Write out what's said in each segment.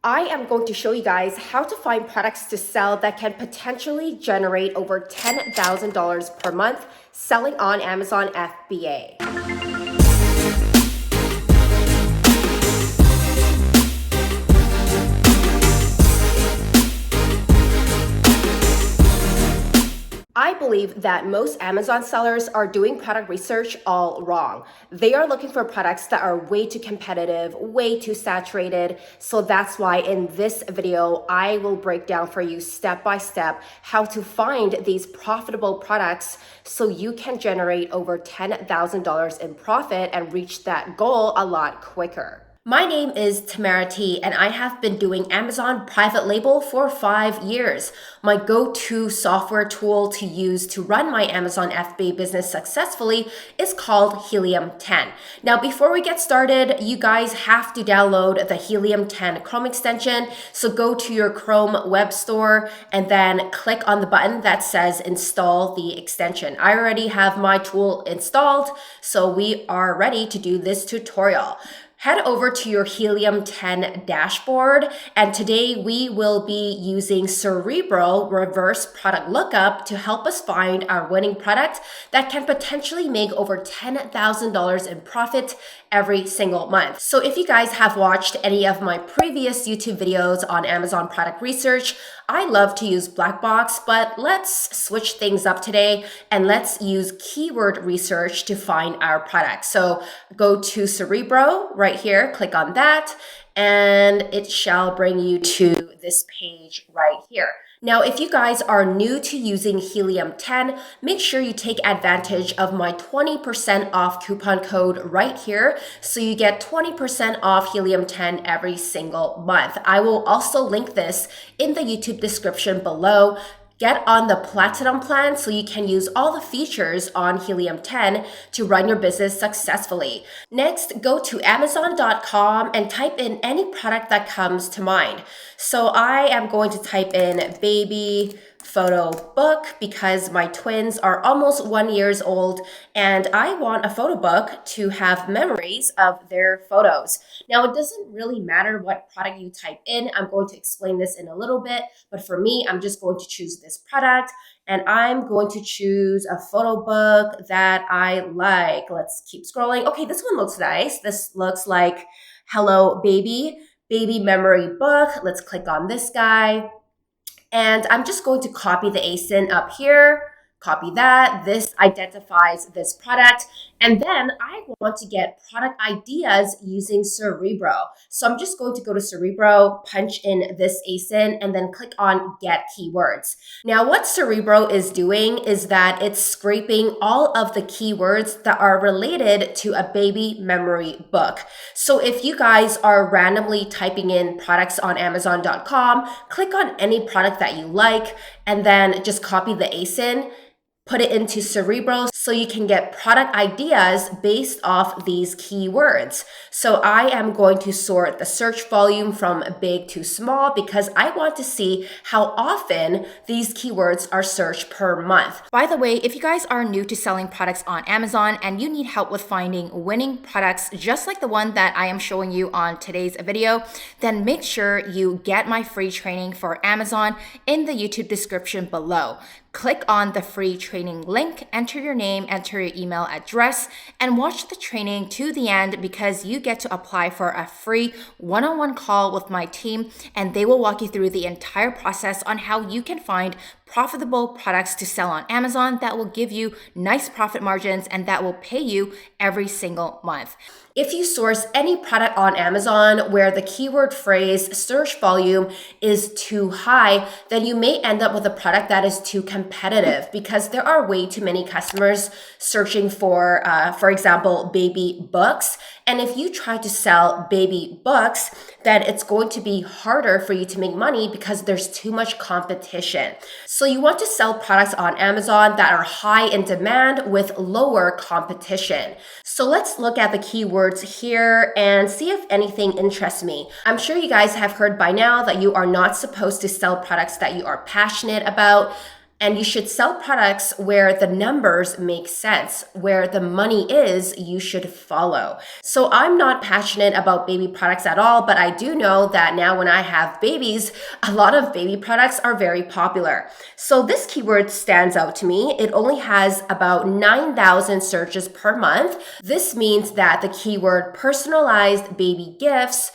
I am going to show you guys how to find products to sell that can potentially generate over $10,000 per month selling on Amazon FBA. I believe that most Amazon sellers are doing product research all wrong. They are looking for products that are way too competitive, way too saturated. So that's why in this video, I will break down for you step by step how to find these profitable products so you can generate over $10,000 in profit and reach that goal a lot quicker. My name is Tamara T, and I have been doing Amazon private label for 5 years. My go-to software tool to use to run my Amazon FBA business successfully is called Helium 10. Now, before we get started, you guys have to download the Helium 10 Chrome extension. So go to your Chrome web store and then click on the button that says install the extension. I already have my tool installed, so we are ready to do this tutorial. Head over to your Helium 10 dashboard, and today we will be using Cerebro reverse product lookup to help us find our winning product that can potentially make over $10,000 in profit every single month. So if you guys have watched any of my previous YouTube videos on Amazon product research, I love to use black box, but let's switch things up today and let's use keyword research to find our product. So go to Cerebro right here, click on that, and it shall bring you to this page right here. Now, if you guys are new to using Helium 10, make sure you take advantage of my 20% off coupon code right here so you get 20% off Helium 10 every single month. I will also link this in the YouTube description below. Get on the Platinum plan so you can use all the features on Helium 10 to run your business successfully. Next, go to Amazon.com and type in any product that comes to mind. So I am going to type in baby photo book because my twins are almost 1 year old and I want a photo book to have memories of their photos. Now, it doesn't really matter what product you type in. I'm going to explain this in a little bit, but for me, I'm just going to choose this product and I'm going to choose a photo book that I like. Let's keep scrolling. Okay, this one looks nice. This looks like Hello Baby memory book. Let's click on this guy. And I'm just going to copy the ASIN up here, copy that. This identifies this product. And then I want to get product ideas using Cerebro. So I'm just going to go to Cerebro, punch in this ASIN, and then click on Get Keywords. Now, what Cerebro is doing is that it's scraping all of the keywords that are related to a baby memory book. So if you guys are randomly typing in products on Amazon.com, click on any product that you like, and then just copy the ASIN, put it into Cerebro so you can get product ideas based off these keywords. So I am going to sort the search volume from big to small because I want to see how often these keywords are searched per month. By the way, if you guys are new to selling products on Amazon and you need help with finding winning products just like the one that I am showing you on today's video, then make sure you get my free training for Amazon in the YouTube description below. Click on the free training link, enter your name, enter your email address, and watch the training to the end because you get to apply for a free one-on-one call with my team, and they will walk you through the entire process on how you can find profitable products to sell on Amazon that will give you nice profit margins and that will pay you every single month. If you source any product on Amazon where the keyword phrase search volume is too high, then you may end up with a product that is too competitive because there are way too many customers searching for example, baby books. And if you try to sell baby books, then it's going to be harder for you to make money because there's too much competition. So you want to sell products on Amazon that are high in demand with lower competition. So let's look at the keywords here and see if anything interests me. I'm sure you guys have heard by now that you are not supposed to sell products that you are passionate about. And you should sell products where the numbers make sense, where the money is, you should follow. So I'm not passionate about baby products at all, but I do know that now when I have babies, a lot of baby products are very popular. So this keyword stands out to me. It only has about 9,000 searches per month. This means that the keyword personalized baby gifts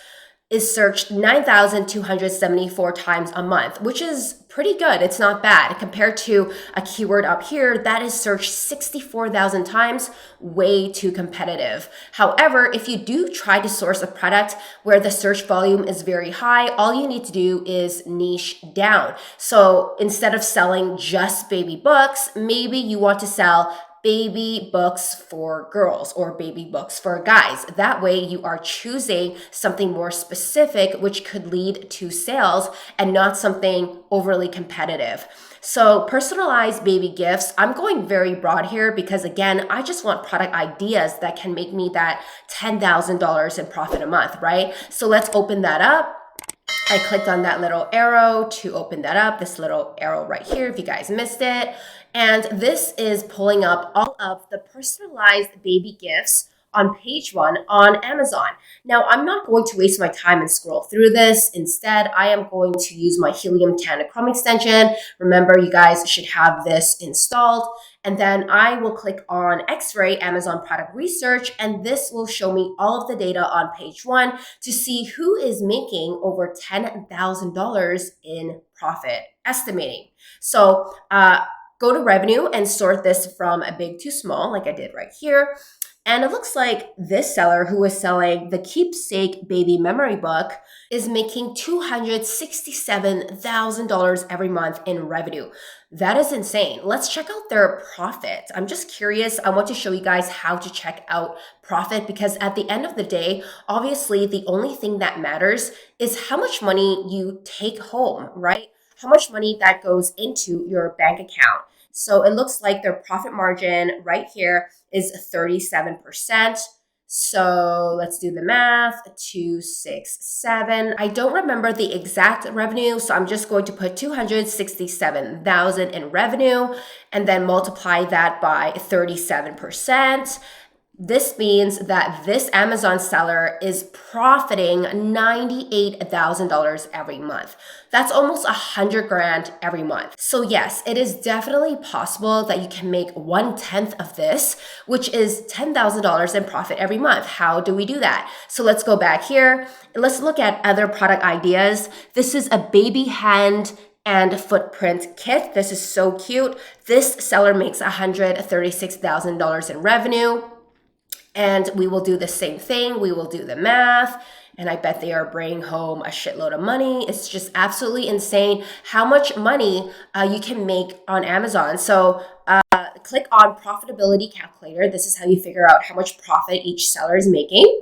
is searched 9,274 times a month, which is pretty good. It's not bad compared to a keyword up here that is searched 64,000 times, way too competitive. However, if you do try to source a product where the search volume is very high, all you need to do is niche down. So instead of selling just baby books, maybe you want to sell baby books for girls or baby books for guys. That way you are choosing something more specific, which could lead to sales and not something overly competitive. So personalized baby gifts, I'm going very broad here because again, I just want product ideas that can make me that $10,000 in profit a month, right? So let's open that up. I clicked on that little arrow to open that up, this little arrow right here, if you guys missed it. And this is pulling up all of the personalized baby gifts on page 1 on Amazon. Now, I'm not going to waste my time and scroll through this. Instead, I am going to use my Helium 10 Chrome extension. Remember, you guys should have this installed. And then I will click on X-ray Amazon product research, and this will show me all of the data on page 1 to see who is making over $10,000 in profit estimating. So go to revenue and sort this from a big to small, like I did right here. And it looks like this seller who is selling the Keepsake Baby Memory Book is making $267,000 every month in revenue. That is insane. Let's check out their profit. I'm just curious. I want to show you guys how to check out profit because at the end of the day, obviously the only thing that matters is how much money you take home, right? How much money that goes into your bank account. So it looks like their profit margin right here is 37%. So let's do the math, 267. I don't remember the exact revenue, so I'm just going to put 267,000 in revenue and then multiply that by 37%. This means that this Amazon seller is profiting $98,000 every month. That's almost 100 grand every month. So yes, it is definitely possible that you can make 1/10 of this, which is $10,000 in profit every month. How do we do that? So let's go back here and let's look at other product ideas. This is a baby hand and footprint kit. This is so cute. This seller makes $136,000 in revenue. And we will do the same thing. We will do the math. And I bet they are bringing home a shitload of money. It's just absolutely insane how much money you can make on Amazon. So click on profitability calculator. This is how you figure out how much profit each seller is making.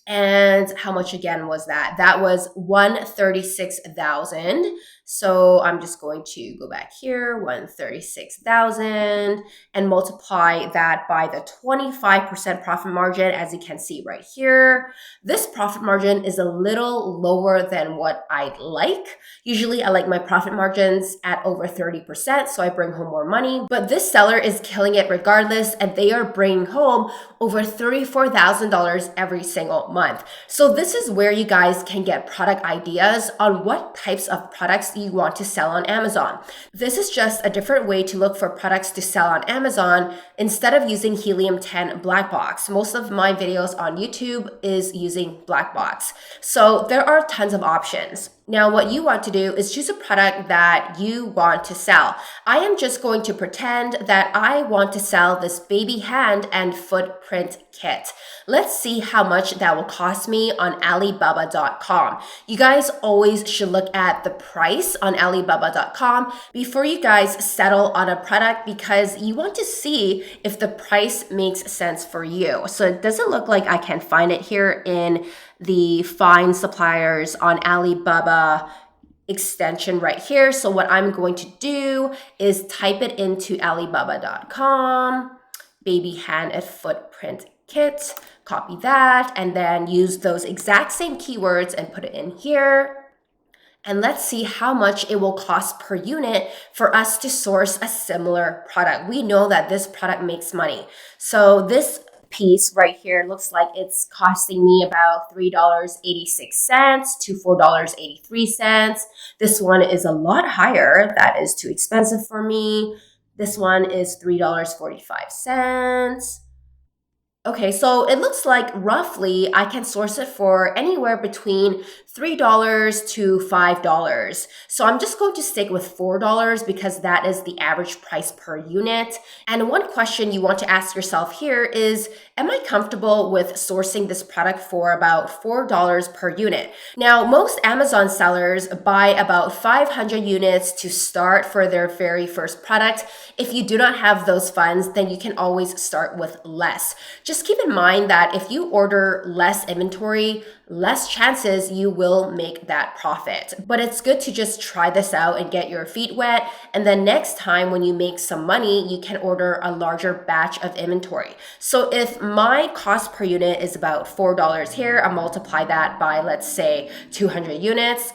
And how much again was that? That was 136,000. So I'm just going to go back here, 136,000, and multiply that by the 25% profit margin, as you can see right here. This profit margin is a little lower than what I'd like. Usually I like my profit margins at over 30%, so I bring home more money. But this seller is killing it regardless, and they are bringing home over $34,000 every single month. So this is where you guys can get product ideas on what types of products you want to sell on Amazon. This is just a different way to look for products to sell on Amazon instead of using Helium 10 Black Box. Most of my videos on YouTube is using Black Box. So there are tons of options. Now, what you want to do is choose a product that you want to sell. I am just going to pretend that I want to sell this baby hand and footprint kit. Let's see how much that will cost me on Alibaba.com. You guys always should look at the price on Alibaba.com before you guys settle on a product because you want to see if the price makes sense for you. So it doesn't look like I can find it here in the find suppliers on Alibaba extension right here. So what I'm going to do is type it into Alibaba.com, baby hand and footprint kit, copy that, and then use those exact same keywords and put it in here. And let's see how much it will cost per unit for us to source a similar product. We know that this product makes money. So this piece right here looks like it's costing me about $3.86 to $4.83. This one is a lot higher. That is too expensive for me. This one is $3.45. Okay, so it looks like roughly I can source it for anywhere between $3 to $5. So I'm just going to stick with $4 because that is the average price per unit. And one question you want to ask yourself here is, am I comfortable with sourcing this product for about $4 per unit? Now, most Amazon sellers buy about 500 units to start for their very first product. If you do not have those funds, then you can always start with less. Just keep in mind that if you order less inventory, less chances you will make that profit. But it's good to just try this out and get your feet wet. And then next time when you make some money, you can order a larger batch of inventory. So if my cost per unit is about $4 here, I multiply that by, let's say, 200 units.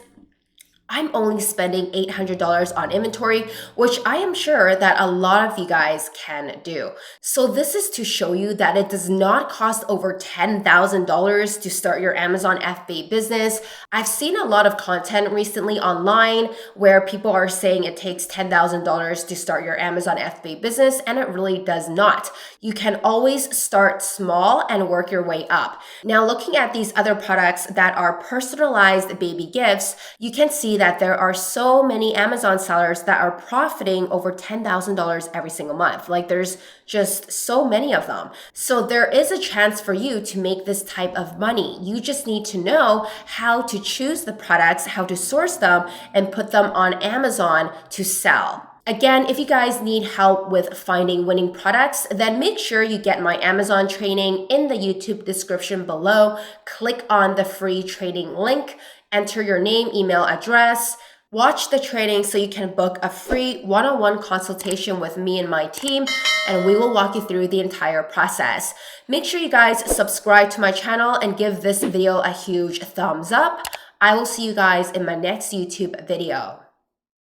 I'm only spending $800 on inventory, which I am sure that a lot of you guys can do. So this is to show you that it does not cost over $10,000 to start your Amazon FBA business. I've seen a lot of content recently online where people are saying it takes $10,000 to start your Amazon FBA business, and it really does not. You can always start small and work your way up. Now, looking at these other products that are personalized baby gifts, you can see that there are so many Amazon sellers that are profiting over $10,000 every single month. Like there's just so many of them. So there is a chance for you to make this type of money. You just need to know how to choose the products, how to source them, and put them on Amazon to sell. Again, if you guys need help with finding winning products, then make sure you get my Amazon training in the YouTube description below. Click on the free training link, enter your name, email address, watch the training so you can book a free one-on-one consultation with me and my team, and we will walk you through the entire process. Make sure you guys subscribe to my channel and give this video a huge thumbs up. I will see you guys in my next YouTube video.